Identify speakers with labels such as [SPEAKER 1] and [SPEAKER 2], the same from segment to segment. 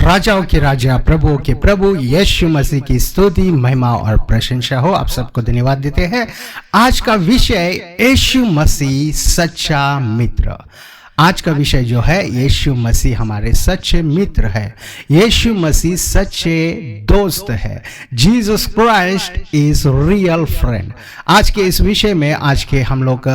[SPEAKER 1] राजाओं के राजा, प्रभुओं के प्रभु यीशु मसीह की स्तुति, महिमा और प्रशंसा हो। आप सबको धन्यवाद देते हैं। आज का विषय यीशु मसीह सच्चा मित्र। आज का विषय जो है, यीशु मसीह हमारे सच्चे मित्र है, यीशु मसीह सच्चे दोस्त है। Jesus Christ is real friend. आज के इस विषय में आज के हम लोग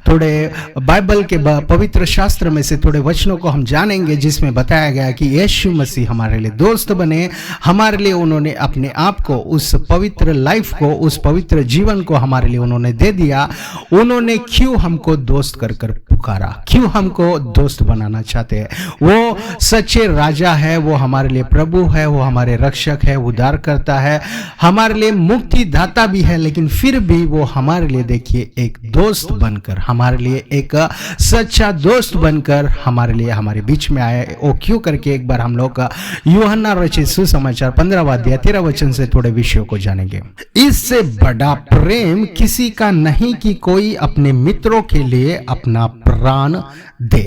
[SPEAKER 1] थोड़े बाइबल के पवित्र शास्त्र में से थोड़े वचनों को हम जानेंगे, जिसमें बताया गया कि यीशु मसीह हमारे लिए दोस्त बने। हमारे लिए उन्होंने अपने आप को, उस पवित्र लाइफ को, उस पवित्र जीवन को हमारे लिए उन्होंने दे दिया। उन्होंने क्यों हमको दोस्त कर कर पुकारा, क्यों हमको दोस्त बनाना चाहते हैं। वो सच्चे राजा है, वो हमारे लिए प्रभु है, वो हमारे रक्षक है, उद्धार करता है, हमारे लिए मुक्ति दाता भी है। लेकिन फिर भी वो हमारे लिए देखिए एक दोस्त बनकर, हमारे लिए एक सच्चा दोस्त बनकर हमारे लिए हमारे बीच में आया। वो क्यों करके एक बार हम लोग यूहन्ना रचित सुसमाचार 15वां अध्याय 13 वचन से थोड़े विषयों को जानेंगे। इससे बड़ा प्रेम किसी का नहीं कि कोई अपने मित्रों के लिए अपना प्राण दे।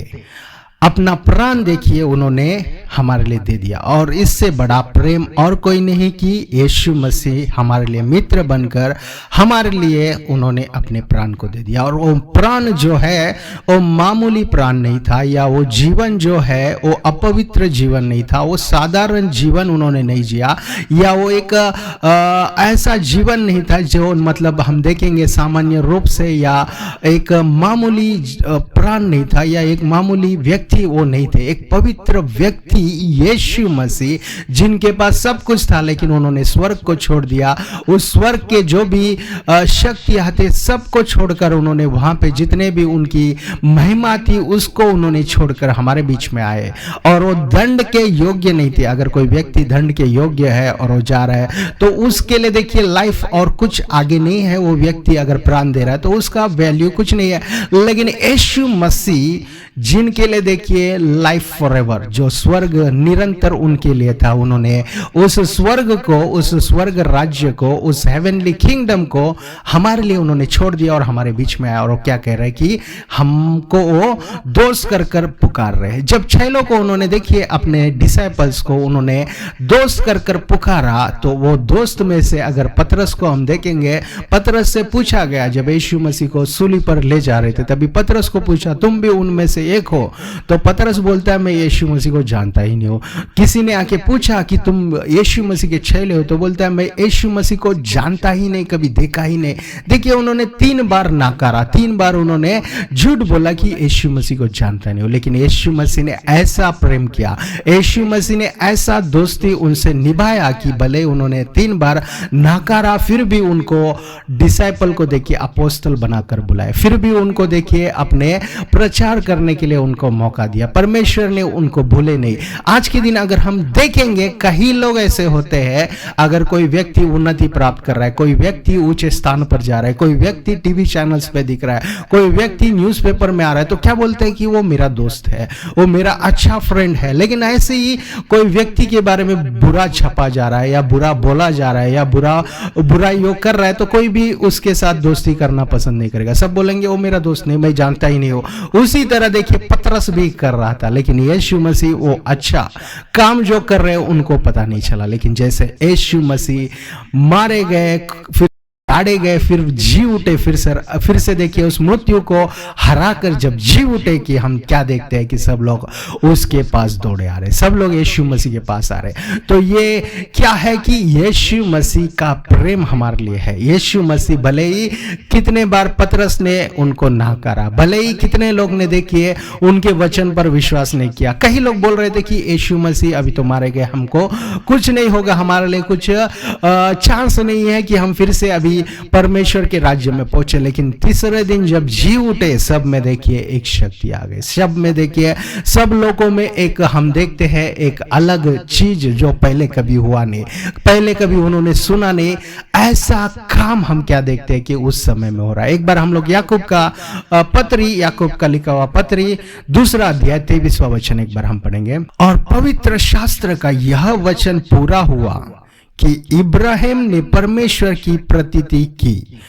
[SPEAKER 1] अपना प्राण देखिए उन्होंने हमारे लिए दे दिया। और इससे बड़ा प्रेम और कोई नहीं कि यीशु मसीह हमारे लिए मित्र बनकर हमारे लिए उन्होंने अपने प्राण को दे दिया। और वो प्राण जो है वो मामूली प्राण नहीं था, या वो जीवन जो है वो अपवित्र जीवन नहीं था, वो साधारण जीवन उन्होंने नहीं जिया, या वो एक ऐसा जीवन नहीं था जो मतलब हम देखेंगे सामान्य रूप से, या एक मामूली प्राण नहीं था, या एक मामूली व्यक्ति वो नहीं थे। एक पवित्र व्यक्ति यीशु मसीह, जिनके पास सब कुछ था, लेकिन उन्होंने स्वर्ग को छोड़ दिया। उस स्वर्ग के जो भी शक्तियां थे सबको छोड़कर उन्होंने वहां पे जितने भी उनकी महिमा थी उसको उन्होंने छोड़कर हमारे बीच में आए। और वो दंड के योग्य नहीं थे। अगर कोई व्यक्ति दंड के योग्य है और वो जा रहा है तो उसके लिए देखिए लाइफ और कुछ आगे नहीं है। वो व्यक्ति अगर प्राण दे रहा है तो उसका वैल्यू कुछ नहीं है। लेकिन यीशु मसीह जिनके लिए देखिए लाइफ फॉरएवर, जो स्वर्ग निरंतर उनके लिए था, उन्होंने उस स्वर्ग को, उस स्वर्ग राज्य को, उस हेवनली किंगडम को हमारे लिए उन्होंने छोड़ दिया और हमारे बीच में आया। और वो क्या कह रहे हैं कि हमको वो दोस्त कर कर पुकार रहे हैं। जब 6 लोगों को उन्होंने देखिए अपने डिसाइपल्स को उन्होंने दोस्त कर कर पुकारा, तो वो दोस्त में से अगर पतरस को हम देखेंगे, पतरस से पूछा गया जब यीशु मसीह को सूली पर ले जा रहे थे, तभी पतरस को पूछा तुम भी उनमें से एक हो? तो पतरस बोलता है मैं यीशु मसीह को जानता ही नहीं हूं। किसी ने आके पूछा कि तुम यीशु मसीह के चेले हो? तो बोलता है मैं यीशु मसीह को जानता ही नहीं, कभी देखा ही नहीं। देखिए उन्होंने 3 बार नाकारा, 3 बार उन्होंने झूठ बोला कि यीशु मसीह को जानता नहीं हो। लेकिन यीशु मसीह ने ऐसा प्रेम किया, यीशु मसीह ने ऐसा दोस्ती उनसे निभाया कि भले उन्होंने 3 बार नाकारा, फिर भी उनको डिसाइपल को देखिए अपोस्तल बनाकर बुलाए, फिर भी उनको देखिए अपने प्रचार करने के लिए उनको मौका दिया। परमेश्वर ने उनको भूले नहीं। आज के दिन अगर हम देखेंगे कई लोग ऐसे होते हैं, अगर कोई व्यक्ति उन्नति प्राप्त कर रहा है, कोई व्यक्ति ऊंचे स्थान पर जा रहा है, कोई व्यक्ति टीवी चैनल्स पे दिख रहा है, कोई व्यक्ति न्यूज़पेपर में आ रहा है, तो क्या बोलते हैं कि वो मेरा दोस्त है, वो मेरा अच्छा फ्रेंड है। लेकिन ऐसे ही कोई व्यक्ति के बारे में बुरा छपा जा रहा है, या बुरा बोला जा रहा है, या बुराई कर रहा है, तो कोई भी उसके साथ दोस्ती करना पसंद नहीं करेगा। सब बोलेंगे वो मेरा दोस्त नहीं, मैं जानता ही नहीं हूं। उसी तरह देखिए पतरस भी कर रहा था, लेकिन यीशु मसीह वो अच्छा काम जो कर रहे हैं उनको पता नहीं चला। लेकिन जैसे यीशु मसीह मारे गए, फिर गाड़े गए, फिर जी उठे, फिर से देखिए उस मृत्यु को हराकर जब जी उठे, कि हम क्या देखते हैं कि सब लोग उसके पास दौड़े आ रहे, सब लोग यीशु मसीह के पास आ रहे। तो ये क्या है कि यीशु मसीह का प्रेम हमारे लिए है। यीशु मसीह भले ही कितने बार पतरस ने उनको नाकारा, भले ही कितने लोग ने देखिए उनके वचन पर विश्वास नहीं किया। कई लोग बोल रहे थे कि यीशु मसीह अभी तो मारे गए, हमको कुछ नहीं होगा, हमारे लिए कुछ चांस नहीं है कि हम फिर से अभी परमेश्वर के राज्य में पहुंचे। लेकिन तीसरे दिन जब जी उठे, सब में देखिए एक शक्ति आ गई। सब में देखिए, सब लोगों में एक हम देखते हैं एक अलग चीज जो पहले कभी हुआ नहीं, पहले कभी उन्होंने सुना नहीं। ऐसा काम हम क्या देखते हैं कि उस समय में हो रहा है। एक बार हम लोग याकूब का पत्री, याकूब का लिखा हुआ पत्री 2 अध्याय 23वां वचन एक बार हम पढ़ेंगे। और पवित्र शास्त्र का यह वचन पूरा हुआ कि इब्राहिम ने परमेश्वर की प्रतीति की,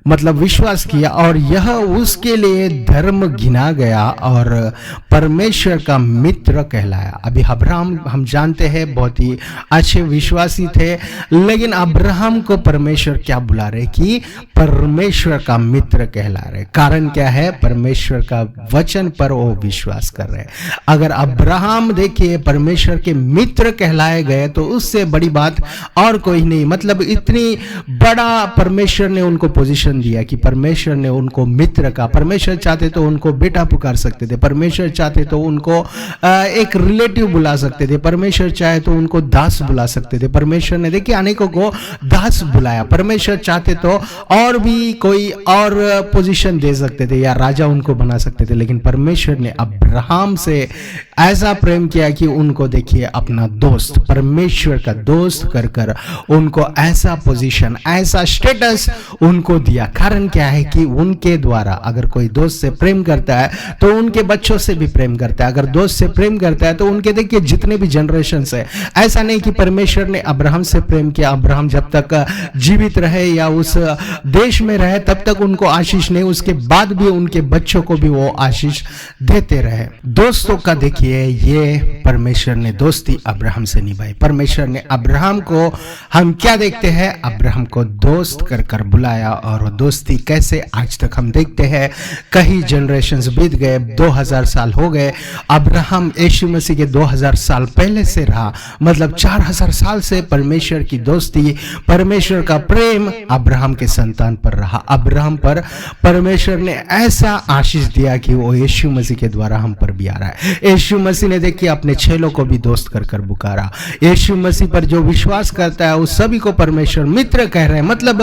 [SPEAKER 1] मतलब विश्वास किया और यह उसके लिए धर्म गिना गया और परमेश्वर का मित्र कहलाया। अभी अब्राहम हम जानते हैं बहुत ही अच्छे विश्वासी थे, लेकिन अब्राहम को परमेश्वर क्या बुला रहे कि परमेश्वर का मित्र कहला रहे। कारण क्या है? परमेश्वर का वचन पर वो विश्वास कर रहे। अगर अब्राहम देखिए परमेश्वर के मित्र कहलाए गए तो उससे बड़ी बात और कोई नहीं। मतलब इतनी बड़ा परमेश्वर ने उनको पोजीशन दिया कि परमेश्वर ने उनको मित्र का, परमेश्वर चाहते तो उनको बेटा पुकार सकते थे, परमेश्वर चाहते तो उनको एक रिलेटिव बुला सकते थे, परमेश्वर चाहे तो उनको दास बुला सकते थे। परमेश्वर ने देखिए अनेकों को दास बुलाया। परमेश्वर चाहते तो और भी कोई और पोजीशन दे सकते थे या राजा उनको बना सकते थे, लेकिन परमेश्वर ने अब्राहम से ऐसा प्रेम किया कि उनको देखिए अपना दोस्त, परमेश्वर का दोस्त कर कर उनको ऐसा पोजीशन, ऐसा स्टेटस उनको दिया। कारण क्या है कि उनके द्वारा अगर कोई दोस्त से प्रेम करता है तो उनके बच्चों से भी प्रेम करता है। अगर दोस्त से प्रेम करता है तो उनके देखिए जितने भी जनरेशन है, ऐसा नहीं कि परमेश्वर ने अब्राहम से प्रेम किया, अब्राहम जब तक जीवित रहे या उस देश में रहे तब तक उनको आशीष नहीं, उसके बाद भी उनके बच्चों को भी वो आशीष देते रहे। दोस्तों का देखिए ये परमेश्वर ने दोस्ती अब्राहम से निभाई। परमेश्वर ने अब्राहम को, हम क्या देखते हैं, अब्राहम को दोस्त कर कर बुलाया और वो दोस्ती कैसे आज तक हम देखते हैं। कई जनरेशंस बीत गए, 2000 साल हो गए। अब्राहम यीशु मसीह के 2000 साल पहले से रहा, मतलब 4000 साल से परमेश्वर की दोस्ती, परमेश्वर का प्रेम अब्राहम के संतान पर रहा। अब्राहम पर परमेश्वर ने ऐसा आशीष दिया कि वो यीशु मसीह के द्वारा हम पर भी आ रहा है। यीशु मसीह ने देखिए अपने चेलों को भी दोस्त कर कर पुकारा। यीशु मसीह पर जो विश्वास करता है उस सभी को परमेश्वर मित्र कह रहे हैं। मतलब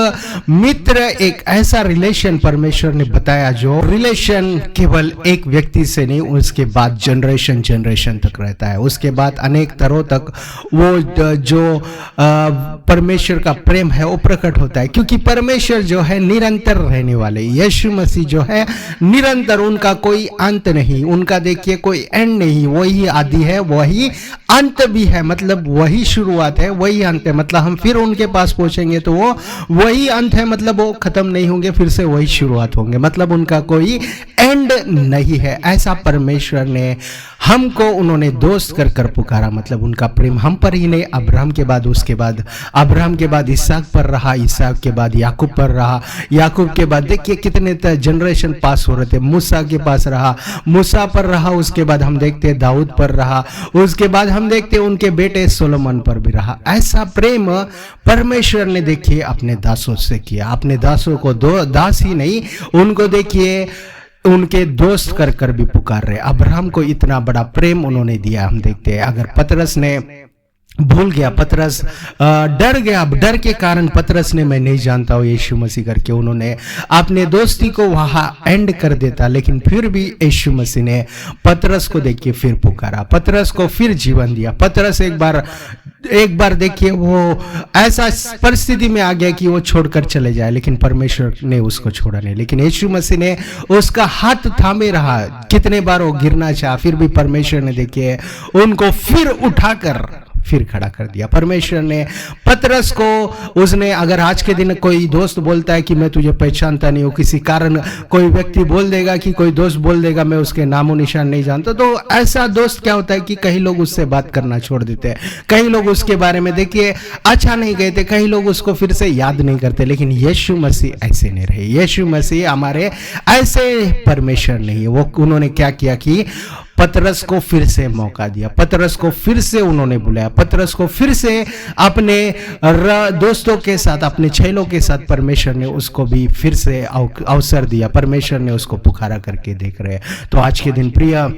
[SPEAKER 1] मित्र एक ऐसा रिलेशन परमेश्वर ने बताया जो रिलेशन केवल एक व्यक्ति से नहीं, उसके बाद जनरेशन तक रहता है, उसके बाद अनेक तरह तक वो जो परमेश्वर का प्रेम है वो प्रकट होता है। क्योंकि परमेश्वर जो है निरंतर रहने वाले, यीशु मसीह जो है निरंतर, उनका कोई अंत नहीं, उनका देखिए कोई एंड नहीं, वही आदि है वही अंत भी है। मतलब वही शुरुआत है वही अंत है। मतलब हम फिर उनके पास पहुंचेंगे तो वो वही अंत है, मतलब वो खत्म नहीं होंगे, फिर से वही शुरुआत होंगे। मतलब उनका कोई एंड नहीं है। ऐसा परमेश्वर ने हमको, उन्होंने दोस्त कर कर पुकारा। मतलब उनका प्रेम हम पर ही नहीं, अब्राहम के बाद, उसके बाद अब्राहम के बाद इसहाक पर रहा, इसहाक के बाद याकूब पर रहा, याकूब के बाद देखिए कितने जनरेशन पास हो रहे थे, मूसा के पास रहा, मूसा पर रहा, उसके बाद हम देखते हैं दाऊद पर रहा, उसके बाद हम देखते हैं उनके बेटे सोलोमन पर भी रहा। ऐसा प्रेम परमेश्वर ने देखिए अपने दासों से किया। अपने दासों को दो दास ही नहीं, उनको देखिए उनके दोस्त कर कर भी पुकार रहे। अब्राहम को इतना बड़ा प्रेम उन्होंने दिया। हम देखते हैं अगर पतरस ने भूल गया, पतरस डर गया, डर के कारण पतरस ने मैं नहीं जानता हूँ यीशु मसीह करके उन्होंने अपने दोस्ती को वहां एंड कर देता, लेकिन फिर भी यीशु मसीह ने पतरस को देखिए फिर पुकारा, पतरस को फिर जीवन दिया। पतरस एक बार देखिए वो ऐसा परिस्थिति में आ गया कि वो छोड़कर चले जाए, लेकिन परमेश्वर ने उसको छोड़ा नहीं, लेकिन यीशु मसीह ने उसका हाथ थामे रहा। कितने बार वो गिरना चाहा, फिर भी परमेश्वर ने देखिए उनको फिर उठाकर फिर खड़ा कर दिया। परमेश्वर ने पतरस को, उसने, अगर आज के दिन कोई दोस्त बोलता है कि मैं तुझे पहचानता नहीं हूँ, किसी कारण कोई व्यक्ति बोल देगा कि कोई दोस्त बोल देगा मैं उसके नामो निशान नहीं जानता, तो ऐसा दोस्त क्या होता है कि कई लोग उससे बात करना छोड़ देते हैं, कई लोग उसके बारे में देखिए अच्छा नहीं कहते, कई लोग उसको फिर से याद नहीं करते। लेकिन यीशु मसीह ऐसे नहीं रहे। यीशु मसीह हमारे ऐसे परमेश्वर नहीं है। वो उन्होंने क्या किया कि पतरस को फिर से मौका दिया, पतरस को फिर से उन्होंने बुलाया, पतरस को फिर से अपने दोस्तों के साथ, अपने चेलों के साथ परमेश्वर ने उसको भी फिर से अवसर दिया। परमेश्वर ने उसको पुकारा करके देख रहे हैं। तो आज के दिन प्रिय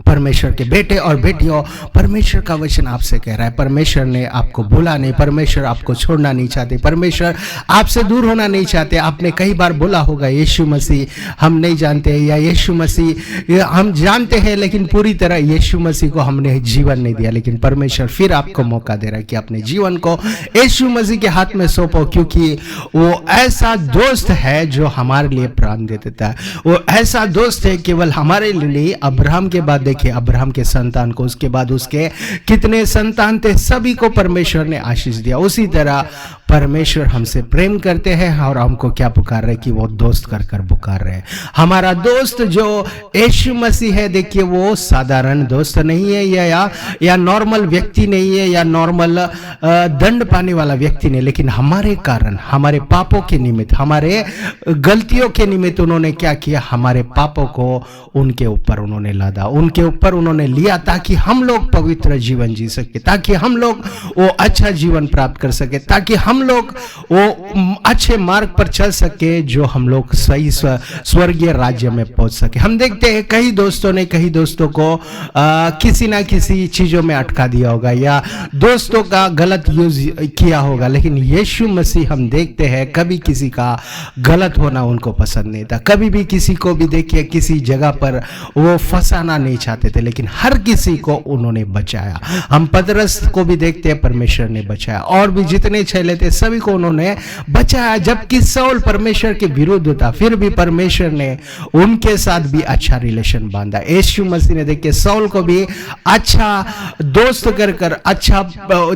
[SPEAKER 1] परमेश्वर के बेटे और बेटियों, परमेश्वर का वचन आपसे कह रहा है, परमेश्वर ने आपको भूला नहीं, परमेश्वर आपको छोड़ना नहीं चाहते, परमेश्वर आपसे दूर होना नहीं चाहते। आपने कई बार बोला होगा यीशु मसीह हम नहीं जानते, या यीशु मसीह हम जानते हैं लेकिन पूरी तरह यीशु मसीह को हमने जीवन नहीं दिया। लेकिन परमेश्वर फिर आपको मौका दे रहा है कि अपने जीवन को यीशु मसीह के हाथ में सौंपो, क्योंकि वो ऐसा दोस्त है जो हमारे लिए प्राण दे देता है। वो ऐसा दोस्त है केवल हमारे लिए। अब्राहम के बाद देखिए अब्राहम के संतान को, उसके बाद उसके कितने संतान थे, सभी को परमेश्वर ने आशीष दिया। उसी तरह परमेश्वर हमसे प्रेम करते हैं और हमको क्या पुकार रहे कि वो दोस्त कर कर पुकार रहे हैं। हमारा दोस्त जो यीशु मसीह है, देखिए वो साधारण दोस्त नहीं है या नॉर्मल व्यक्ति नहीं है या नॉर्मल दंड पाने वाला व्यक्ति नहीं, लेकिन हमारे कारण, हमारे पापों के निमित्त, हमारे गलतियों के निमित्त उन्होंने क्या किया, हमारे पापों को उनके ऊपर उन्होंने लादा, उनके ऊपर उन्होंने लिया, ताकि हम लोग पवित्र जीवन जी सके, ताकि हम लोग वो अच्छा जीवन प्राप्त कर सके, ताकि हम लोग वो अच्छे मार्ग पर चल सके, जो हम लोग सही स्वर्गीय राज्य में पहुंच सके। हम देखते हैं कई दोस्तों ने कई दोस्तों को किसी ना किसी चीजों में अटका दिया होगा या दोस्तों का गलत यूज किया होगा, लेकिन यीशु मसीह हम देखते हैं कभी किसी का गलत होना उनको पसंद नहीं था। कभी भी किसी को भी देखिए किसी जगह पर वो फंसाना नहीं चाहते थे, लेकिन हर किसी को उन्होंने बचाया। हम पतरस को भी देखते हैं, परमेश्वर ने बचाया, और भी जितने चेले थे सभी को उन्होंने बचाया। जबकि साउल परमेश्वर के विरुद्ध था, फिर भी परमेश्वर ने उनके साथ भी अच्छा रिलेशन बांधा। यीशु मसीह ने देखिए साउल को भी अच्छा दोस्त कर कर, अच्छा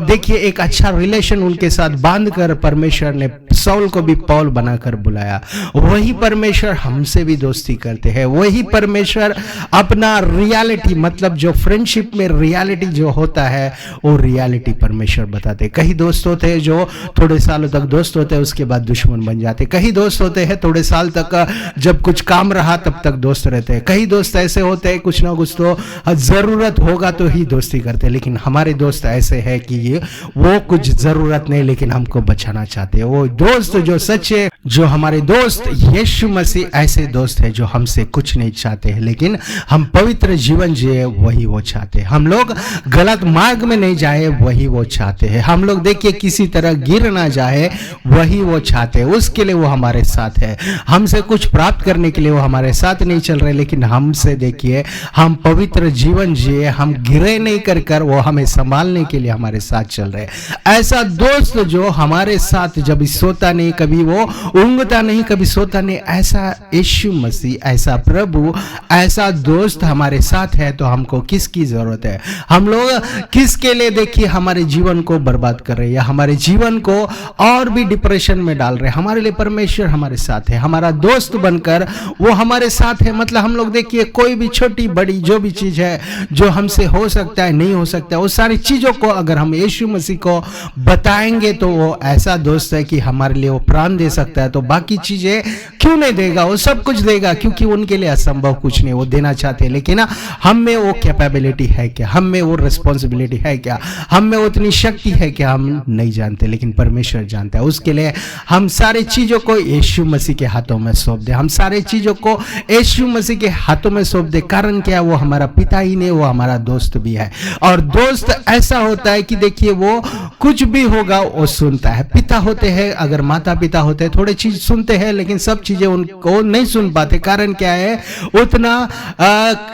[SPEAKER 1] देखिए एक अच्छा रिलेशन उनके साथ बांध कर परमेश्वर ने साउल को भी पौल बनाकर बुलाया। वही परमेश्वर हमसे भी दोस्ती करते हैं। वही परमेश्वर अपना रियलिटी, मतलब जो फ्रेंडशिप में रियलिटी जो होता है वो रियलिटी परमेश्वर बताते। कई दोस्त होते हैं जो थोड़े सालों तक दोस्त होते हैं, उसके बाद दुश्मन बन जाते। कई दोस्त होते हैं थोड़े साल तक, जब कुछ काम रहा तब तक दोस्त रहते हैं। कई दोस्त ऐसे होते हैं कुछ ना कुछ तो जरूरत होगा तो ही दोस्ती करते हैं, लेकिन हमारे दोस्त ऐसे है कि ये वो कुछ जरूरत नहीं, लेकिन हमको बचाना चाहते हैं। वो दोस्त जो सच्चे, जो हमारे दोस्त यीशु मसीह, ऐसे दोस्त है जो हमसे कुछ नहीं चाहते हैं, लेकिन हम पवित्र जीवन जिए वही वो चाहते हैं। हम लोग गलत मार्ग में नहीं जाए वही वो चाहते हैं। हम लोग देखिए किसी तरह गिर ना जाए वही वो चाहते हैं। उसके लिए वो हमारे साथ है। हमसे कुछ प्राप्त करने के लिए वो हमारे साथ नहीं चल रहे, लेकिन हमसे देखिए हम पवित्र जीवन जिए, हम गिरे नहीं कर कर वो हमें संभालने के लिए हमारे साथ चल रहे। ऐसा दोस्त जो हमारे साथ जब सोता नहीं, कभी वो ऊँघता नहीं, कभी सोता नहीं, ऐसा यीशु मसीह, ऐसा प्रभु, ऐसा दोस्त हमारे साथ है, तो हमको किसकी जरूरत है? हम लोग किसके लिए देखिए हमारे जीवन को बर्बाद कर रहे हैं या हमारे जीवन को और भी डिप्रेशन में डाल रहे हैं? हमारे लिए परमेश्वर हमारे साथ है, हमारा दोस्त बनकर वो हमारे साथ है। मतलब हम लोग देखिए कोई भी छोटी बड़ी जो भी चीज है जो हमसे हो सकता है, नहीं हो सकता है, वो सारी चीजों को अगर हम यीशु मसीह को बताएंगे तो वो ऐसा दोस्त है कि हमारे लिए वो प्राण दे सकता है। तो बाकी चीजें क्यों नहीं देगा? वो सब कुछ देगा, क्योंकि उनके लिए असंभव कुछ नहीं, वो देना चाहते हैं। लेकिन हम में वो कैपेबिलिटी है क्या? हम में वो रिस्पॉन्सिबिलिटी है क्या? हम में उतनी शक्ति है क्या? हम नहीं जानते, लेकिन परमेश्वर जानता है। उसके लिए हम सारी चीजों को यीशु मसीह के हाथों में सौंप दे। हम सारी चीजों को यीशु मसीह के हाथों में सौंप दे। कारण क्या? वो हमारा पिता ही नहीं, वो हमारा दोस्त भी है। और दोस्त ऐसा होता है कि देखिए वो कुछ भी होगा वो सुनता है। पिता होते हैं, अगर माता पिता होते हैं, थोड़े चीज सुनते हैं, लेकिन सब चीजें उनको नहीं सुन पाते। कारण क्या है? उतना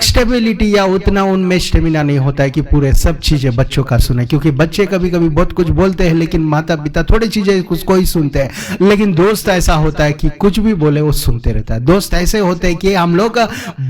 [SPEAKER 1] स्टेबिलिटी या उतना उनमें स्टेमिना नहीं होता है कि पूरे सब चीजें बच्चों का सुने। क्योंकि बच्चे कभी कभी बहुत कुछ बोलते हैं, लेकिन माता पिता थोड़ी चीजें उसको ही सुनते हैं। लेकिन दोस्त ऐसा होता है कि कुछ भी बोले वो सुनते रहता है। दोस्त ऐसे होते हैं कि हम लोग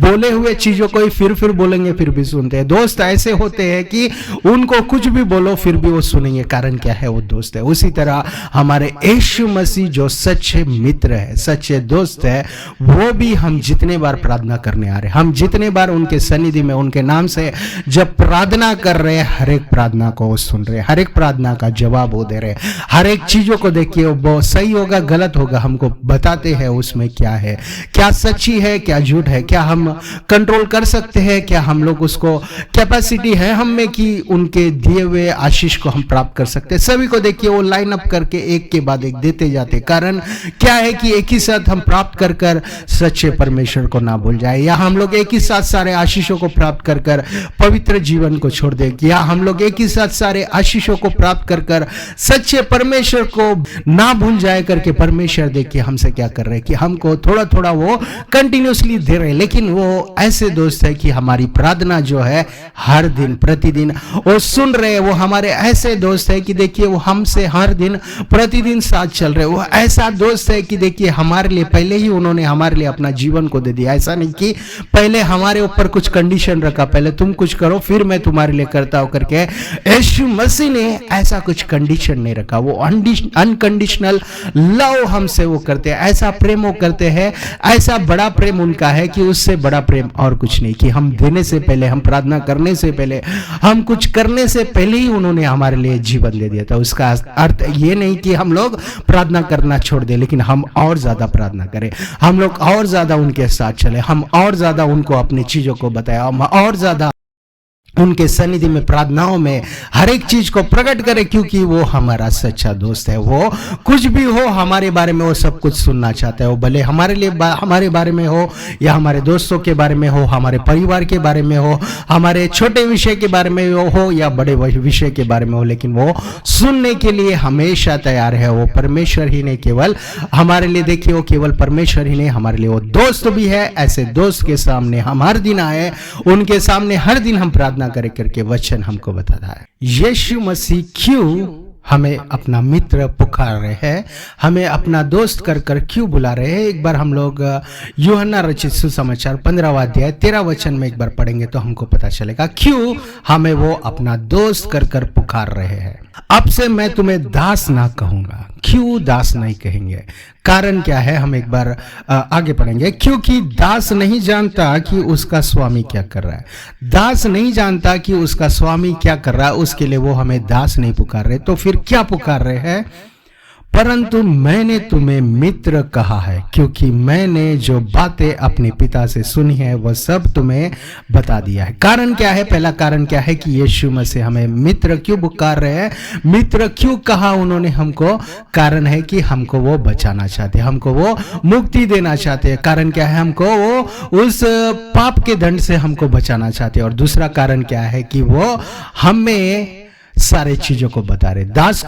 [SPEAKER 1] बोले हुए चीजों को ही फिर बोलेंगे, फिर भी सुनते हैं। दोस्त ऐसे होते हैं कि उनको कुछ भी बोलो फिर भी वो सुनेंगे। कारण क्या है? वो दोस्त है। उसी तरह हमारे यीशु मसीह जो सच्चे मित्र है, सच्चे दोस्त है, वो भी हम जितने बार प्रार्थना करने आ रहे, हम जितने बार उनके सन्निधि में उनके नाम से जब प्रार्थना कर रहे हैं, हर एक प्रार्थना को वो सुन रहे, हर एक प्रार्थना का जवाब वो दे रहे। हर एक चीजों को देखिए वो सही होगा गलत होगा हमको बताते हैं उसमें क्या है, क्या सच्ची है, क्या झूठ है, क्या हम कंट्रोल कर सकते हैं, क्या हम लोग उसको कैपेसिटी है हम में कि उनके दिए हुए आशीष को हम प्राप्त कर सकते हैं। सभी को देखिए वो लाइन अप करके एक के बाद एक देते जाते। कारण क्या है कि एक ही साथ हम प्राप्त कर कर सच्चे परमेश्वर को ना भूल जाए, या हम लोग एक ही साथ सारे आशीषों को प्राप्त कर कर पवित्र जीवन को छोड़ दे, या हम लोग एक ही साथ सारे आशीषों को प्राप्त कर कर सच्चे परमेश्वर को ना भूल जाए करके परमेश्वर देखिए हमसे क्या कर रहे हैं कि हमको थोड़ा थोड़ा वो कंटिन्यूसली दे रहे हैं। लेकिन वो ऐसे दोस्त है कि हमारी प्रार्थना जो है हर दिन प्रतिदिन वो सुन रहे हैं। वो हमारे ऐसे दोस्त है कि देखिए वो हमसे हर दिन प्रतिदिन साथ चल रहे। वो ऐसा दोस्त है कि देखिए हमारे लिए पहले ही उन्होंने हमारे लिए अपना जीवन को दे दिया। ऐसा नहीं कि पहले हमारे ऊपर कुछ कंडीशन रखा, पहले तुम कुछ करो फिर मैं तुम्हारे लिए करता हूं करके। यीशु मसीह ने ऐसा कुछ कंडीशन नहीं रखा। वो अनकंडीशनल लव हमसे वो करते हैं, ऐसा प्रेम वो करते हैं, ऐसा बड़ा प्रेम उनका है कि उससे बड़ा प्रेम और कुछ नहीं। कि हम देने से पहले, हम प्रार्थना करने से पहले, हम कुछ करने से पहले ही उन्होंने हमारे लिए जीवन दे दिया था। उसका अर्थ ये नहीं कि हम लोग प्रार्थना करना छोड़ दें, लेकिन हम और ज्यादा प्रार्थना करें, हम लोग और ज्यादा उनके साथ चले, हम और ज्यादा उनको अपनी चीजों को बताएं, हम और ज्यादा उनके सन्निधि में, प्रार्थनाओं में हर एक चीज को प्रकट करें, क्योंकि वो हमारा सच्चा दोस्त है। वो कुछ भी हो हमारे बारे में वो सब कुछ सुनना चाहता है। वो भले हमारे लिए हमारे बारे में हो, या हमारे दोस्तों के बारे में हो, हमारे परिवार के बारे में हो, हमारे छोटे विषय के बारे में हो या बड़े विषय के बारे में हो, लेकिन वो सुनने के लिए हमेशा तैयार है। वो परमेश्वर ही नहीं केवल हमारे लिए, देखिए वो केवल परमेश्वर ही नहीं, हमारे लिए वो दोस्त भी है। ऐसे दोस्त के सामने हम हर दिन आए, उनके सामने हर दिन हम प्रार्थना करे करके वचन हमको बताता है। यीशु मसीह क्यों हमें अपना मित्र पुकार रहे हैं, हमें अपना दोस्त कर कर क्यों बुला रहे हैं? एक बार हम लोग यूहन्ना रचित सुसमाचार 15वां अध्याय 13 वचन में एक बार पढ़ेंगे तो हमको पता चलेगा क्यों हमें वो अपना दोस्त कर कर पुकार रहे हैं। अब से मैं तुम्हें दास ना कहूंगा। क्यों दास नहीं कहेंगे? कारण क्या है? हम एक बार आगे पढ़ेंगे। क्योंकि दास नहीं जानता कि उसका स्वामी क्या कर रहा है। दास नहीं जानता कि उसका स्वामी क्या कर रहा है, उसके लिए वो हमें दास नहीं पुकार रहे। तो फिर क्या पुकार रहे हैं? परंतु मैंने तुम्हें मित्र कहा है, क्योंकि मैंने जो बातें अपने पिता से सुनी है वह सब तुम्हें बता दिया है। कारण क्या है? पहला कारण क्या है कि यीशु मसीह हमें मित्र क्यों पुकार रहे हैं, मित्र क्यों कहा उन्होंने हमको? कारण है कि हमको वो बचाना चाहते हैं, हमको वो मुक्ति देना चाहते हैं। कारण क्या है? हमको वो उस पाप के दंड से हमको बचाना चाहते हैं। और दूसरा कारण क्या है कि वो हमें सारे चीजों को बता रहे। दास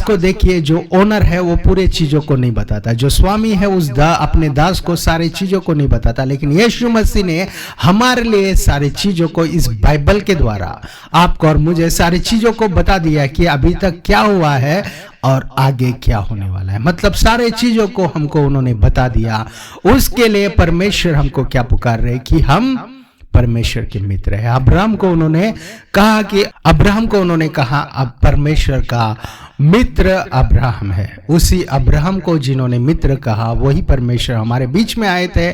[SPEAKER 1] को देखिए, जो ओनर है वो पूरे चीजों को नहीं बताता, जो स्वामी है उस अपने दास को सारे चीजों को नहीं बताता, लेकिन यीशु मसीह ने हमारे लिए सारी चीजों को इस बाइबल के द्वारा आपको और मुझे सारी चीजों को बता दिया कि अभी तक क्या हुआ है और आगे क्या होने वाला है। मतलब सारे चीजों को हमको उन्होंने बता दिया। उसके लिए परमेश्वर हमको क्या पुकार रहे कि हम परमेश्वर के मित्र है। अब्राहम को उन्होंने कहा अब परमेश्वर का मित्र अब्राहम है। उसी अब्राहम को जिन्होंने मित्र कहा वही परमेश्वर हमारे बीच में आए थे,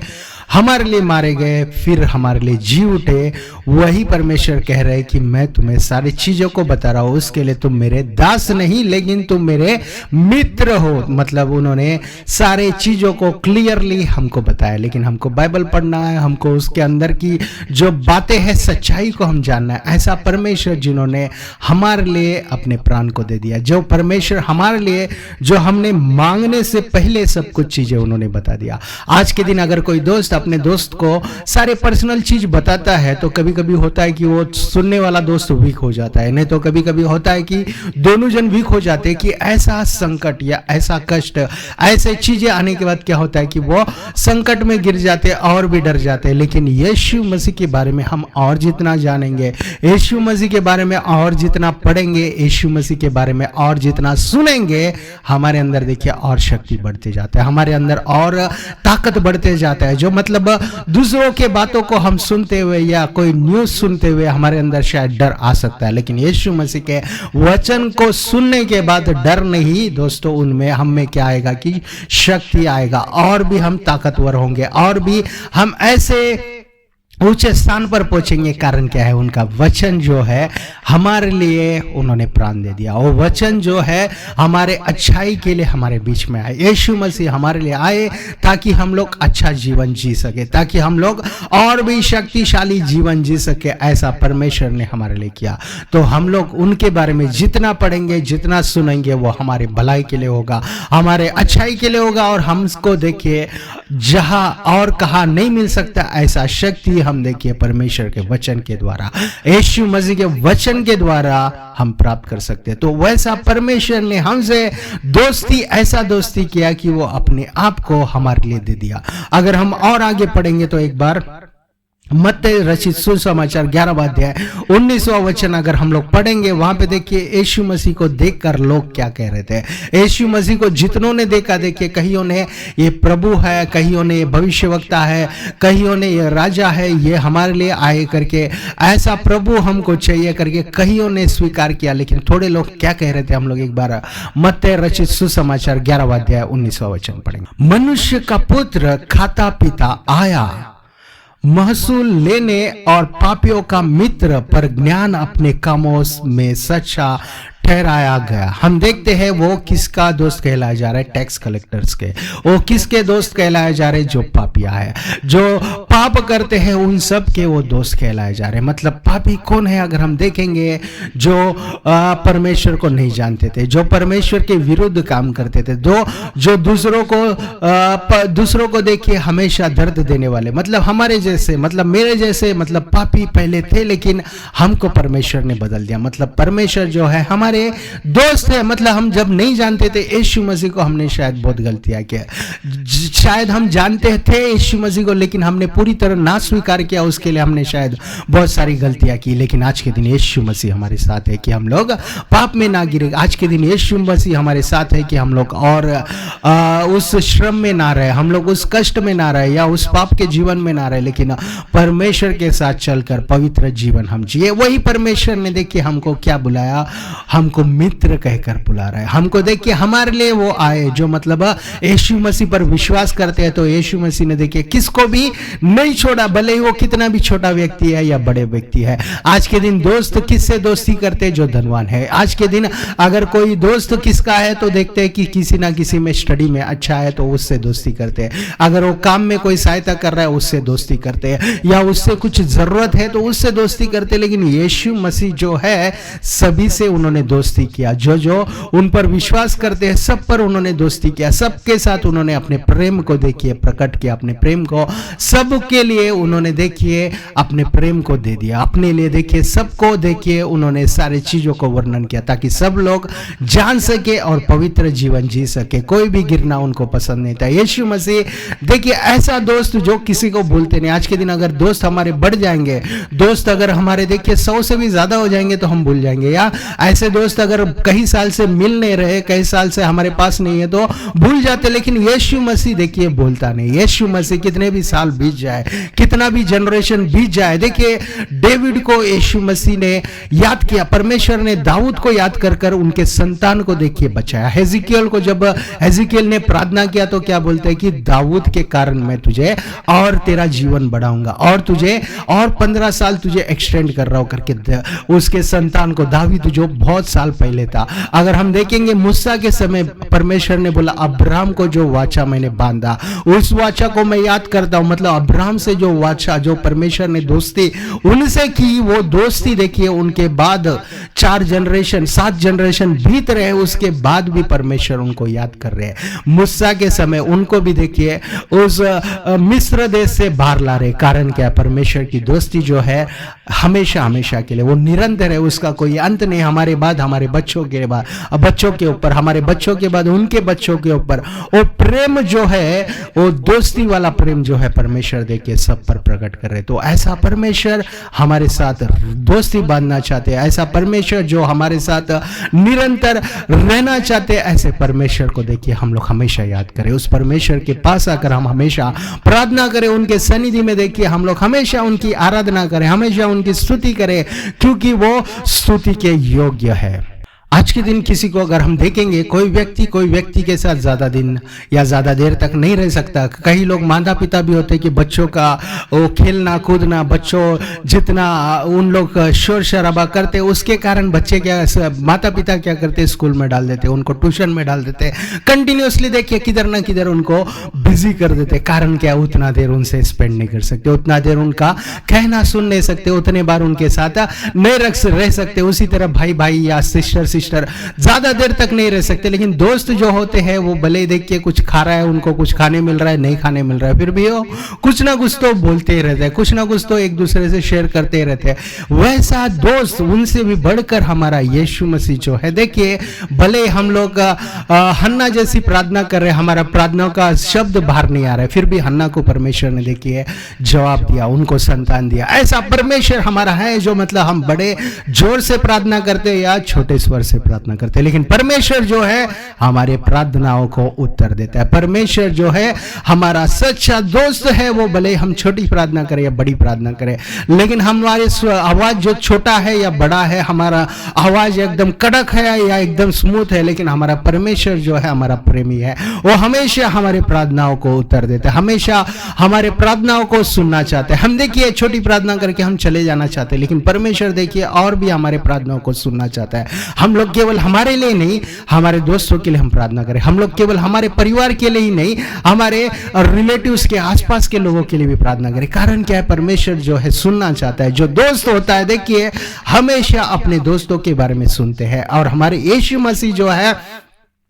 [SPEAKER 1] हमारे लिए मारे गए, फिर हमारे लिए जी उठे। वही परमेश्वर कह रहे कि मैं तुम्हें सारी चीजों को बता रहा हूं, उसके लिए तुम मेरे दास नहीं लेकिन तुम मेरे मित्र हो। मतलब उन्होंने सारे चीजों को क्लियरली हमको बताया, लेकिन हमको बाइबल पढ़ना है, हमको उसके अंदर की जो बातें हैं सच्चाई को हम जानना है। ऐसा परमेश्वर जिन्होंने हमारे लिए अपने प्राण को दे दिया, जो परमेश्वर हमारे लिए जो हमने मांगने से पहले सब कुछ चीजें उन्होंने बता दिया। आज के दिन अगर कोई दोस्त अपने दोस्त को सारे पर्सनल चीज बताता है तो कभी कभी होता है कि वो सुनने वाला दोस्त वीक हो जाता है, नहीं तो कभी कभी होता है कि दोनों जन वीक हो जाते हैं। कि ऐसा संकट या ऐसा कष्ट, ऐसे चीजें आने के बाद क्या होता है कि वो संकट में गिर जाते और भी डर जाते हैं। लेकिन यीशु मसीह के बारे में हम और जितना जानेंगे, यीशु मसीह के बारे में और जितना पढ़ेंगे, यीशु मसीह के बारे में और जितना सुनेंगे, हमारे अंदर देखिए और शक्ति बढ़ते जाता है, हमारे अंदर और ताकत बढ़ते जाता है। जो मतलब दूसरों के बातों को हम सुनते हुए या कोई न्यूज सुनते हुए हमारे अंदर शायद डर आ सकता है, लेकिन यीशु मसीह के वचन को सुनने के बाद डर नहीं दोस्तों, उनमें हम में क्या आएगा कि शक्ति आएगा, और भी हम ताकतवर होंगे, और भी हम ऐसे ऊंचे स्थान पर पहुंचेंगे। कारण क्या है? उनका वचन जो है हमारे लिए उन्होंने प्राण दे दिया। वो वचन जो है हमारे अच्छाई के लिए हमारे बीच में आए। यीशु मसीह हमारे लिए आए ताकि हम लोग अच्छा जीवन जी सके, ताकि हम लोग और भी शक्तिशाली जीवन जी सके। ऐसा परमेश्वर ने हमारे लिए किया। तो हम लोग उनके बारे में जितना पढ़ेंगे, जितना सुनेंगे, वो हमारे भलाई के लिए होगा, हमारे अच्छाई के लिए होगा। और हमको देखिए जहां और कहा नहीं मिल सकता ऐसा शक्ति हम देखिए परमेश्वर के वचन के द्वारा, यीशु मसीह के वचन के द्वारा हम प्राप्त कर सकते हैं। तो वैसा परमेश्वर ने हमसे दोस्ती, ऐसा दोस्ती किया कि वो अपने आप को हमारे लिए दे दिया। अगर हम और आगे पढ़ेंगे तो एक बार मत्ती रचित सुसमाचार 11वां अध्याय 19वां वचन अगर हम लोग पढ़ेंगे, वहां पे देखिए यीशु मसीह को देखकर लोग क्या कह रहे थे। यीशु मसीह को जितनों ने देखा, देखिए कईयों ने ये प्रभु है, कईयों ने ये भविष्यवक्ता है, कईयों ने ये राजा है, ये हमारे लिए आए करके, ऐसा प्रभु हमको चाहिए करके कईयों ने स्वीकार किया। लेकिन थोड़े लोग क्या कह रहे थे, हम लोग एक बार मत्ती रचित सुसमाचार 11वां अध्याय 19वां वचन पढ़ेंगे। मनुष्य का पुत्र खाता पीता आया, महसूल लेने और पापियों का मित्र, पर ज्ञान अपने कामों में सच्चा ठहराया गया। हम देखते हैं वो किसका दोस्त कहलाया जा रहा है, टैक्स कलेक्टर्स के। वो किसके दोस्त कहलाए जा रहे हैं, जो पापिया है, जो पाप करते हैं उन सब के वो दोस्त कहलाए जा रहे हैं। मतलब पापी कौन है, अगर हम देखेंगे, जो परमेश्वर को नहीं जानते थे, जो परमेश्वर के विरुद्ध काम करते थे, जो दूसरों को देखिए हमेशा दर्द देने वाले, मतलब हमारे जैसे, मतलब मेरे जैसे, मतलब पापी पहले थे, लेकिन हमको परमेश्वर ने बदल दिया। मतलब परमेश्वर जो है हमारे दोस्त है। मतलब हम जब नहीं जानते थे यीशु मसीह को, हमने शायद बहुत गलतियां किया, शायद हम जानते थे यीशु मसीह को लेकिन हमने पूरी तरह ना स्वीकार किया, उसके लिए हमने शायद बहुत सारी गलतियां की। लेकिन आज के दिन यीशु मसीह हमारे साथ है कि हम लोग पाप में ना गिरे। आज के दिन यीशु मसीह हमारे साथ है कि हम लोग और उस श्रम में ना रहे, हम लोग उस कष्ट में ना रहे या उस पाप के जीवन में ना रहे, लेकिन परमेश्वर के साथ चलकर पवित्र जीवन हम जिए। वही परमेश्वर ने देखिए हमको क्या बुलाया, हमको मित्र कहकर बुला रहा है। हमको देखिए हमारे लिए वो आए जो मतलब यीशु मसीह पर विश्वास करते हैं। तो यीशु मसीह ने देखिए किसको भी नहीं छोड़ा, भले ही वो कितना भी छोटा व्यक्ति है या बड़े व्यक्ति है। आज के दिन दोस्त किससे दोस्ती करते हैं, जो धनवान है। आज के दिन अगर कोई दोस्त किसका है तो देखते हैं कि किसी ना किसी में स्टडी में अच्छा है तो उससे दोस्ती करते हैं। अगर वो काम में कोई सहायता कर रहा है उससे दोस्ती करते हैं, या उससे कुछ जरूरत है तो उससे दोस्ती करते हैं। लेकिन यीशु मसीह जो है सभी से उन्होंने दोस्ती किया, जो उन पर विश्वास करते हैं सब पर उन्होंने दोस्ती किया। सबके साथ उन्होंने अपने प्रेम को देखिए प्रकट किया, अपने प्रेम को सबके लिए उन्होंने देखिए अपने प्रेम को दे दिया। अपने लिए देखिए सबको देखिए उन्होंने सारी चीजों को वर्णन किया ताकि सब लोग जान सके और पवित्र जीवन जी सके। कोई भी गिरना उनको पसंद नहीं था। यीशु मसीह देखिए ऐसा दोस्त जो किसी को भूलते नहीं। आज के दिन अगर दोस्त हमारे बढ़ जाएंगे, दोस्त अगर हमारे देखिए 100 से भी ज्यादा हो जाएंगे तो हम भूल जाएंगे, या ऐसे दोस्त अगर कई साल से मिल नहीं रहे, कई साल से हमारे पास नहीं है तो भूल जाते। लेकिन यीशु मसीह देखिए भूलता नहीं। यीशु मसीह कितने भी साल बीत जाए, कितना भी जनरेशन बीत जाए, देखिए डेविड को यीशु मसीह ने याद किया। परमेश्वर ने दाऊद को याद कर कर उनके संतान को देखिए बचाया। हेजिकियल को जब हेजिकियल ने प्रार्थना किया तो क्या बोलते हैं कि दाऊद के कारण मैं तुझे और तेरा जीवन बढ़ाऊंगा और तुझे और 15 साल तुझे एक्सटेंड कर रहा हूं करके उसके संतान को, दाऊद जो बहुत साल पहले था। अगर हम देखेंगे मूसा के समय परमेश्वर ने बोला अब्राहम को जो वाचा मैंने बांधा उस वाचा को मैं याद करता हूं। मतलब अब्राहम से जो वाचा, जो परमेश्वर ने दोस्ती उनसे की, वो दोस्ती देखिए उनके बाद 4 जनरेशन 7 जनरेशन बीत रहे, उसके बाद भी परमेश्वर उनको याद कर रहे हैं। मूसा के समय उनको भी देखिए उस मिस्र देश से बाहर ला रहे। कारण क्या? परमेश्वर की दोस्ती जो है हमेशा हमेशा के लिए वो निरंतर है, उसका कोई अंत नहीं। हमारे बाद हमारे बच्चों के बाद बच्चों के ऊपर, हमारे बच्चों के बाद उनके बच्चों के ऊपर वो प्रेम जो है, वो दोस्ती वाला प्रेम जो है परमेश्वर देखिए सब पर प्रकट कर रहे। तो ऐसा परमेश्वर हमारे साथ दोस्ती बांधना चाहते हैं, ऐसा परमेश्वर जो हमारे साथ निरंतर रहना चाहते हैं, ऐसे परमेश्वर को देखिए हम लोग हमेशा याद करें। उस परमेश्वर के पास आकर हम हमेशा प्रार्थना करें, उनके सन्निधि में देखिए हम लोग हमेशा उनकी आराधना करें, हमेशा उनकी स्तुति करें, क्योंकि वो स्तुति के योग्य है। आज के दिन किसी को अगर हम देखेंगे, कोई व्यक्ति के साथ ज्यादा दिन या ज्यादा देर तक नहीं रह सकता। कई लोग माता पिता भी होते कि बच्चों का वो खेलना कूदना, बच्चों जितना उन लोग शोर शराबा करते उसके कारण बच्चे क्या, माता पिता क्या करते, स्कूल में डाल देते, उनको ट्यूशन में डाल देते, कंटिन्यूसली देखिए किधर ना किधर उनको बिजी कर देते। कारण क्या? उतना देर उनसे स्पेंड नहीं कर सकते, उतना देर उनका कहना सुन नहीं सकते, उतने बार उनके साथ नहीं रह सकते। उसी तरह भाई भाई या सिस्टर मिस्टर ज्यादा देर तक नहीं रह सकते, लेकिन दोस्त जो होते हैं वो भले देखिए कुछ खा रहा है, उनको कुछ खाने मिल रहा है, नहीं खाने मिल रहा है, फिर भी वो कुछ ना कुछ तो बोलते ही रहते हैं, कुछ ना कुछ तो एक दूसरे से शेयर करते ही रहते हैं। वैसा दोस्त, उनसे भी बढ़कर हमारा यीशु मसीह जो है, देखिए भले हम लोग हन्ना जैसी प्रार्थना कर रहे हैं, हमारा प्रार्थना का शब्द बाहर नहीं आ रहा है, फिर भी हन्ना को परमेश्वर ने देखिए जवाब दिया, उनको संतान दिया। ऐसा परमेश्वर हमारा है जो मतलब हम बड़े जोर से प्रार्थना करते हैं या छोटे स्वर से प्रार्थना करते हैं, लेकिन परमेश्वर जो है हमारे प्रार्थनाओं को उत्तर देता है। परमेश्वर जो है हमारा सच्चा दोस्त है, वो भले हम छोटी प्रार्थना करें या बड़ी प्रार्थना करें, लेकिन हमारे आवाज जो छोटा है या बड़ा है, हमारा आवाज एकदम कड़क है या एकदम स्मूथ है, लेकिन हमारा परमेश्वर जो है हमारा प्रेमी है, वो हमेशा हमारे प्रार्थनाओं को उत्तर देता है, हमेशा हमारे प्रार्थनाओं को सुनना चाहते हैं। हम देखिए छोटी प्रार्थना करके हम चले जाना चाहते हैं, लेकिन परमेश्वर देखिए और भी हमारे प्रार्थनाओं को सुनना चाहता है। हम लोग केवल हमारे लिए नहीं, हमारे दोस्तों के लिए हम प्रार्थना करें, हम लोग केवल हमारे परिवार के लिए ही नहीं, हमारे रिलेटिव्स के आसपास के लोगों के लिए भी प्रार्थना करें। कारण क्या है? परमेश्वर जो है सुनना चाहता है। जो दोस्त होता है देखिए हमेशा अपने दोस्तों के बारे में सुनते हैं, और हमारे यीशु मसीह जो है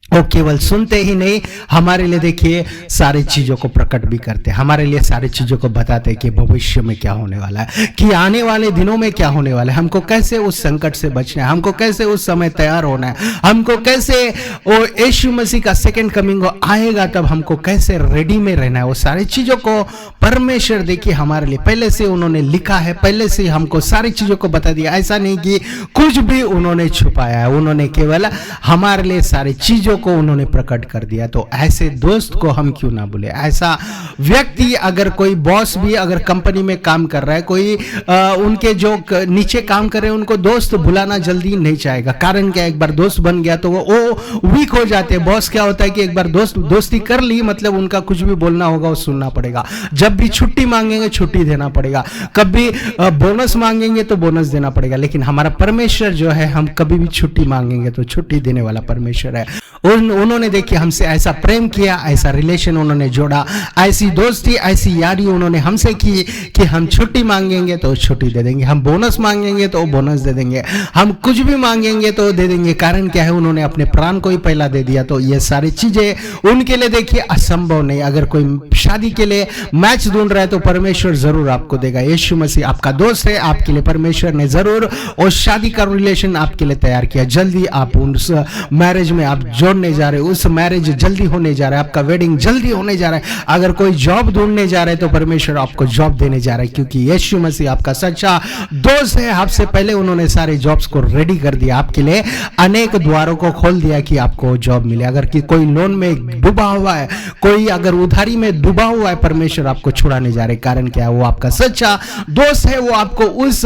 [SPEAKER 1] वो केवल सुनते ही नहीं, हमारे लिए देखिए सारी चीजों को प्रकट भी करते हैं, हमारे लिए सारी चीजों को बताते हैं कि भविष्य में क्या होने वाला है, कि आने वाले दिनों में क्या होने वाला है, हमको कैसे उस संकट से बचना है, हमको कैसे उस समय तैयार होना है, हमको कैसे वो यीशु मसीह का सेकंड कमिंग आएगा तब हमको कैसे रेडी में रहना है। वो सारी चीजों को परमेश्वर देखिए हमारे लिए पहले से उन्होंने लिखा है, पहले से हमको सारी चीजों को बता दिया। ऐसा नहीं कि कुछ भी उन्होंने छुपाया है, उन्होंने केवल हमारे लिए सारी चीजों को उन्होंने प्रकट कर दिया। तो ऐसे दोस्त को हम क्यों ना बोले। ऐसा व्यक्ति, अगर कोई बॉस भी अगर कंपनी में काम कर रहा है, कोई उनके जो नीचे काम कर रहे हैं उनको दोस्त बुलाना जल्दी नहीं चाहेगा। कारण क्या? एक बार दोस्त बन गया तो वो वीक हो जाते हैं। बॉस क्या होता है कि एक बार दोस्ती कर ली मतलब उनका कुछ भी बोलना होगा वो सुनना पड़ेगा, जब भी छुट्टी मांगेंगे छुट्टी देना पड़ेगा, कभी बोनस मांगेंगे तो बोनस देना पड़ेगा। लेकिन हमारा परमेश्वर जो है, हम कभी भी छुट्टी मांगेंगे तो छुट्टी देने वाला परमेश्वर है। उन्होंने देखिए हमसे ऐसा प्रेम किया, ऐसा रिलेशन उन्होंने जोड़ा, ऐसी दोस्ती ऐसी यारी उन्होंने हमसे की कि हम छुट्टी मांगेंगे तो छुट्टी दे देंगे, हम बोनस मांगेंगे तो बोनस दे देंगे, हम कुछ भी मांगेंगे तो दे देंगे। कारण क्या है? उन्होंने अपने प्राण को ही पहला दे दिया। तो ये सारी चीजें उनके लिए देखिए असंभव नहीं। अगर कोई शादी के लिए मैच ढूंढ रहा है तो परमेश्वर जरूर आपको देगा। यीशु मसीह आपका दोस्त है, आपके लिए परमेश्वर ने जरूर उस शादी का रिलेशन आपके लिए तैयार किया। जल्दी आप उस मैरिज में आप जोड़ने जा रहे हो, उस मैरिज जल्दी होने जा रहा है, आपका वेडिंग जल्दी होने जा रहा है। अगर कोई जॉब ढूंढने जा रहे हैं तो परमेश्वर आपको जॉब देने जा रहा है, क्योंकि यीशु मसीह आपका सच्चा दोस्त है। आपसे पहले उन्होंने सारे जॉब्स को रेडी कर दिया, आपके लिए अनेक द्वारों को खोल दिया कि आपको जॉब मिले। अगर कि कोई लोन में डूबा हुआ है, कोई अगर उधारी में डूबा हुआ है, परमेश्वर आपको छुड़ाने जा रहे। कारण क्या है? वो आपका सच्चा दोस्त है। वो आपको उस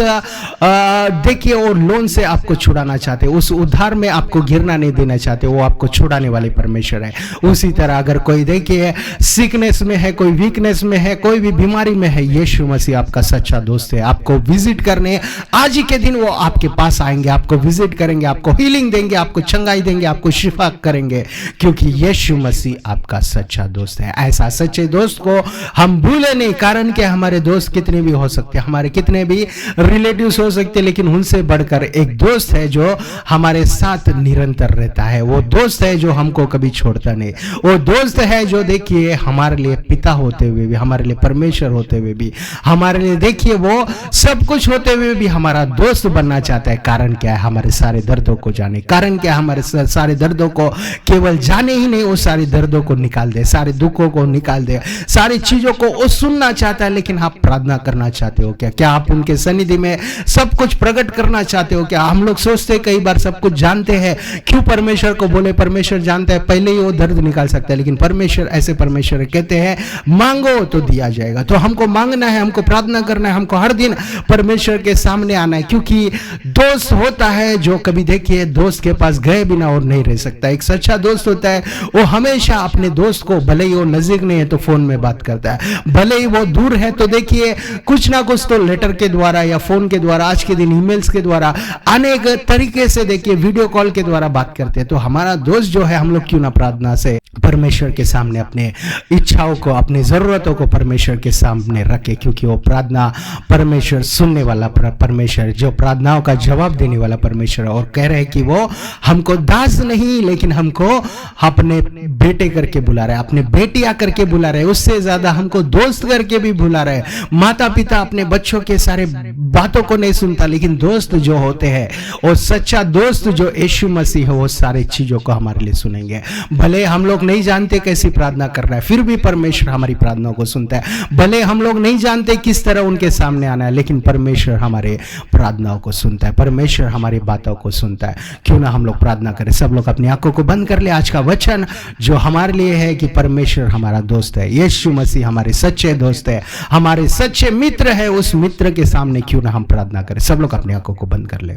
[SPEAKER 1] देखिए वो लोन से आपको छुड़ाना चाहते, उस उधार में आपको गिरना नहीं देना चाहते, वो आपको छुड़ाने वाले परमेश्वर है। उसी तरह अगर कोई देखिए सिकनेस में है, कोई वीकनेस में है, कोई भी बीमारी में है, यीशु मसीह आपका सच्चा दोस्त है। आपको विजिट करने आज ही के दिन वो आपके पास आएंगे, आपको विजिट करेंगे, आपको हीलिंग देंगे, आपको चंगाई देंगे, आपको शिफा करेंगे, क्योंकि यीशु मसीह आपका सच्चा दोस्त है। ऐसा सच्चे दोस्त को हम भूले नहीं। कारण क्या? हमारे दोस्त कितने भी हो सकते हैं, हमारे कितने भी रिलेटिव्स हो सकते हैं, लेकिन उनसे बढ़कर एक दोस्त है जो हमारे साथ निरंतर रहता है। वो दोस्त है जो हमको कभी छोड़ता नहीं। वो दोस्त है जो देखिए हमारे लिए पिता होते हुए भी, हमारे लिए परमेश्वर होते हुए भी, हमारे लिए देखिए वो सब कुछ होते हुए भी हमारा दोस्त बनना चाहता है। कारण क्या है? हमारे सारे दर्दों को जाने। कारण क्या है? हमारे सारे दर्दों को केवल जाने ही नहीं, वो सारे दर्दों को निकाल दे, सारे दुखों को निकाल दे, सारी चीजों को वो सुनना चाहता है। लेकिन आप प्रार्थना करना चाहते हो क्या? क्या आप उनके सन्निधि में सब कुछ प्रकट करना चाहते हो क्या? हम लोग सोचते हैं कई बार सब कुछ जानते हैं, क्यों परमेश्वर को बोले? परमेश्वर जानता है, पहले ही वो दर्द निकाल सकता है। लेकिन परमेश्वर ऐसे परमेश्वर कहते हैं मांगो तो दिया जाएगा। तो हमको मांगना है, हमको प्रार्थना करना है, हमको हर दिन परमेश्वर के सामने आना है। क्योंकि दोस्त होता है जो कभी देखिए दोस्त के पास गए बिना और नहीं रह सकता। एक सच्चा दोस्त होता है वो हमेशा अपने दोस्त को, भले ही वो नजदीक नहीं है तो फोन में बात करता है, भले ही वो दूर है तो देखिए कुछ ना कुछ तो लेटर के द्वारा या फोन के द्वारा, आज के दिन ईमेल्स के द्वारा, अनेक तरीके से देखिए वीडियो कॉल के द्वारा बात करते हैं। तो हमारा दोस्त रोज जो है हम लोग क्यों ना प्रार्थना से परमेश्वर के सामने अपने इच्छाओं को, अपनी जरूरतों को परमेश्वर के सामने रखे, क्योंकि वो प्रार्थना परमेश्वर सुनने वाला परमेश्वर, जो प्रार्थनाओं का जवाब देने वाला परमेश्वर, और कह रहे हैं कि वो हमको दास नहीं लेकिन हमको अपने बेटे करके बुला रहे, अपने बेटियां करके बुला रहे, उससे ज्यादा हमको दोस्त करके भी बुला रहे। माता पिता अपने बच्चों के सारे बातों को नहीं सुनता, लेकिन दोस्त जो होते हैं और सच्चा दोस्त जो यीशु मसीह है वो सारी चीजों को हमारे लिए सुनेंगे। भले हम लोग नहीं जानते कैसी प्रार्थना कर रहा है, फिर भी परमेश्वर हमारी प्रार्थनाओं को सुनता है। भले हम लोग नहीं जानते किस तरह उनके सामने आना है, लेकिन परमेश्वर हमारे प्रार्थनाओं को सुनता है, परमेश्वर हमारी बातों को सुनता है। क्यों ना हम लोग प्रार्थना करें। सब लोग अपनी आंखों को बंद कर ले। आज का वचन जो हमारे लिए है कि परमेश्वर हमारा दोस्त है, यीशु मसीह हमारे सच्चे दोस्त है, हमारे सच्चे मित्र है। उस मित्र के सामने क्यों ना हम प्रार्थना करें। सब लोग अपनी आंखों को बंद कर ले।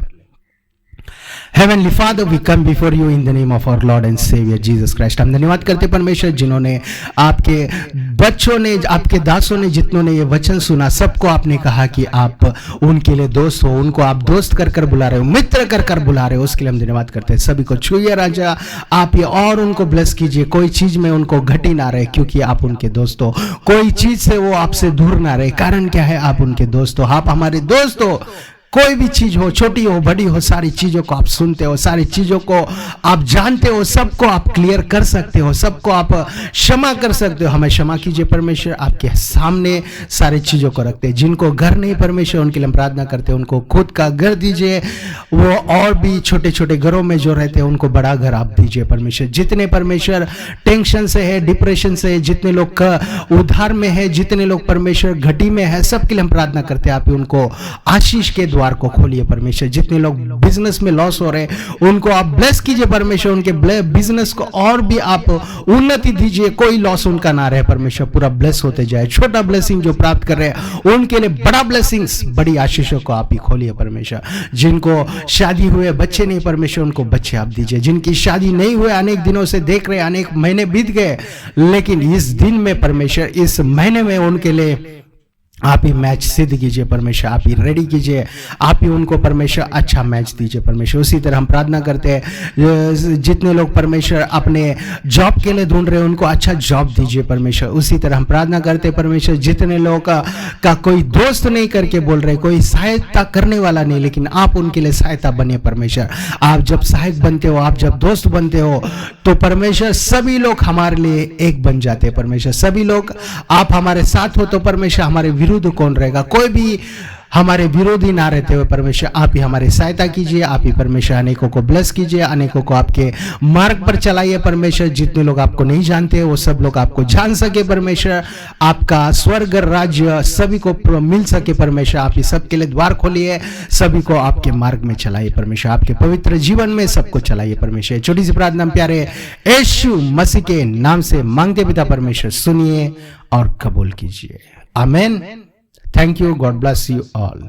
[SPEAKER 1] Heavenly Father, we come before you in the name of our Lord and Savior Jesus Christ. हम धन्यवाद करते परमेश्वर, जिन्होंने आपके बच्चों ने, आपके दासों ने, जितनों ने ये वचन सुना, सबको आपने कहा कि आप उनके लिए दोस्त हो, उनको आप दोस्त कर कर बुला रहे हो, मित्र कर कर बुला रहे हो। उसके लिए हम धन्यवाद करते हैं। सभी को छुइए राजा, आप ये और उनको ब्लेस कीजिए, कोई चीज में उनको घटी ना रहे, क्योंकि आप उनके दोस्त हो। कोई चीज से वो आपसे दूर ना रहे। कारण क्या है? आप उनके दोस्त हो, आप हमारे दोस्त हो। कोई भी चीज हो, छोटी हो बड़ी हो, सारी चीजों को आप सुनते हो, सारी चीजों को आप जानते हो, सबको आप क्लियर कर सकते हो, सबको आप क्षमा कर सकते हो। हमें क्षमा कीजिए परमेश्वर, आपके सामने सारी चीजों को रखते हैं। जिनको घर नहीं परमेश्वर, उनके लिए हम प्रार्थना करते हैं, उनको खुद का घर दीजिए। वो और भी छोटे छोटे घरों में जो रहते हैं उनको बड़ा घर आप दीजिए परमेश्वर। जितने परमेश्वर टेंशन से है, डिप्रेशन से है, जितने लोग उधार में है, जितने लोग परमेश्वर घटी में है, सबके लिए हम प्रार्थना करते हैं, आप उनको आशीष के द्वार को खोलिए परमेश्वर। जितने लोग बिजनेस में लॉस हो रहे हैं उनको आप ब्लेस कीजिए परमेश्वर, उनके बिजनेस को और भी आप उन्नति दीजिए, कोई लॉस उनका ना रहे परमेश्वर, पूरा ब्लेस होते जाए। छोटा ब्लेसिंग जो प्राप्त कर रहे हैं उनके लिए बड़ा ब्लेसिंग्स, बड़ी आशीषों को आप ही खोलिए परमेश्वर। जिनको शादी हुए बच्चे नहीं परमेश्वर, उनको बच्चे आप दीजिए। जिनकी शादी नहीं हुए, अनेक दिनों से देख रहे, अनेक महीने बीत गए, लेकिन इस दिन में परमेश्वर, इस महीने में उनके लिए आप ही मैच सिद्ध कीजिए परमेश्वर, आप ही रेडी कीजिए, आप ही उनको परमेश्वर अच्छा मैच दीजिए परमेश्वर। उसी तरह हम प्रार्थना करते हैं, जितने लोग परमेश्वर अपने जॉब के लिए ढूंढ रहे हैं उनको अच्छा जॉब दीजिए परमेश्वर। उसी तरह हम प्रार्थना करते हैं परमेश्वर, जितने लोगों का कोई दोस्त नहीं करके बोल रहे, कोई सहायता करने वाला नहीं, लेकिन आप उनके लिए सहायता बने परमेश्वर। आप जब सहायक बनते हो, आप जब दोस्त बनते हो, तो परमेश्वर सभी लोग हमारे लिए एक बन जाते हैं परमेश्वर। सभी लोग आप हमारे साथ हो तो परमेश्वर हमारे विरुद्ध कौन रहेगा? कोई भी हमारे विरोधी ना रहते हुए परमेश्वर आप ही हमारी सहायता कीजिए। आप ही परमेश्वर अनेकों को ब्लेस कीजिए, अनेकों को आपके मार्ग पर चलाइए परमेश्वर। जितने लोग आपको नहीं जानते वो सब लोग आपको जान सके परमेश्वर। आपका स्वर्ग राज्य सभी को मिल सके परमेश्वर। आप ही सबके लिए द्वार खोलिए, सभी को आपके मार्ग में चलाइए परमेश्वर, आपके पवित्र जीवन में सबको चलाइए परमेश्वर। छोटी सी प्रार्थना प्यारे यीशु मसीह के नाम से मांगते पिता परमेश्वर, सुनिए और कबूल कीजिए। आमेन। Thank you. God bless you all.